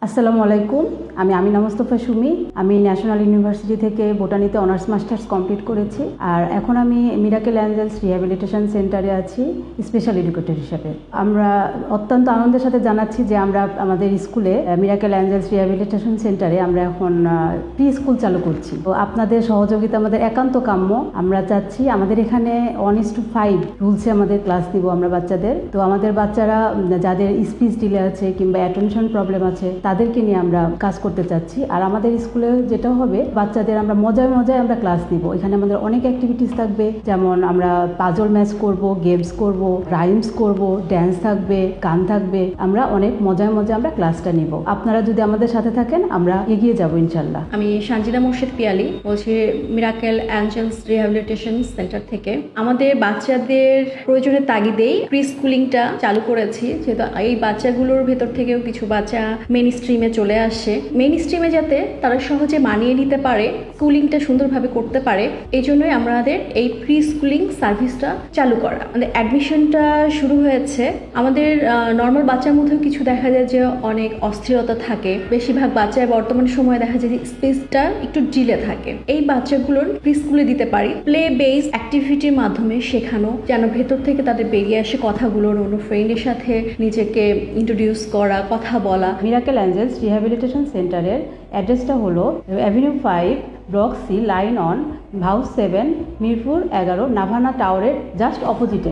আসসালামু আলাইকুম। আমি আমিনা মোস্তফা সুমি। আমি ন্যাশনাল ইউনিভার্সিটি থেকে বোটানিতে অনার্স মাস্টার্স কমপ্লিট করেছি। আর এখন আমি মিরাকেল অ্যাঞ্জেলস রিহ্যাবিলিটেশন সেন্টারে আছি স্পেশাল এডুকেটর হিসেবে। আমরা অত্যন্ত আনন্দের সাথে জানাচ্ছি যে আমরা আমাদের স্কুলে মিরাকেল অ্যাঞ্জেলস রিহ্যাবিলিটেশন সেন্টারে আমরা এখন প্রি স্কুল চালু করছি। তো আপনাদের সহযোগিতা আমাদের একান্ত কাম্য। আমরা চাচ্ছি আমাদের এখানে 1:5 রুলসে আমাদের ক্লাস দিব আমরা বাচ্চাদের। তো আমাদের বাচ্চারা যাদের স্পিচ ডিলে আছে কিংবা অ্যাটেনশন প্রবলেম আছে তাদেরকে নিয়ে আমরা কাজ করতে চাচ্ছি। আর আমাদের স্কুলে যেটা হবে, বাচ্চাদের আমরা মজায় মজায় আমরা ক্লাস দিব। এখানে আমাদের অনেক অ্যাক্টিভিটিস থাকবে, যেমন আমরা পাজল ম্যাচ করব, গেমস করব, রাইমস করব, ড্যান্স থাকবে, গান থাকবে। আমরা অনেক মজায় মজায় আমরা ক্লাসটা নিব। আপনারা যদি আমাদের সাথে থাকেন আমরা এগিয়ে যাব ইনশাল্লাহ। আমি সানজিদা মোর্শেদ পিয়ালি বলছি, মিরাকেল অ্যাঞ্জেলস রিহ্যাবিলিটেশন সেন্টার থেকে। আমাদের বাচ্চাদের প্রয়োজনের তাগিদেই প্রি স্কুলিংটা চালু করেছি, যেহেতু এই বাচ্চাগুলোর ভেতর থেকেও কিছু বাচ্চা মেইন স্ট্রিমে চলে আসে। মেইন স্ট্রিমে যাতে তারা সহজে মানিয়ে নিতে পারে, স্কুলিংটা সুন্দরভাবে করতে পারে, এই জন্যই আমাদের এই প্রি স্কুলিং সার্ভিসটা চালু করা। আমাদের অ্যাডমিশনটা শুরু হয়েছে। আমাদের নর্মাল বাচ্চার মধ্যেও কিছু দেখা যায় যে অনেক অস্থিরতা থাকে। বেশিরভাগ বাচ্চায় বর্তমান সময়ে দেখা যায় যে স্পেসটা একটু ডিলে থাকে। এই বাচ্চাগুলোর প্রি স্কুলে দিতে পারি প্লে বেস অ্যাক্টিভিটির মাধ্যমে শেখানো, যেন ভেতর থেকে তাদের বেরিয়ে আসে কথাগুলোর, অন্য ফ্রেন্ডের সাথে নিজেকে ইন্ট্রোডিউস করা, কথা বলা। মিরাকেল অ্যাঞ্জেলস রিহ্যাবিলিটেশন সেন্টারের অ্যাড্রেসটা হলো avenue 5 block C line on house 7 Mirpur 11 Navana টাওয়ারের জাস্ট অপোজিটে।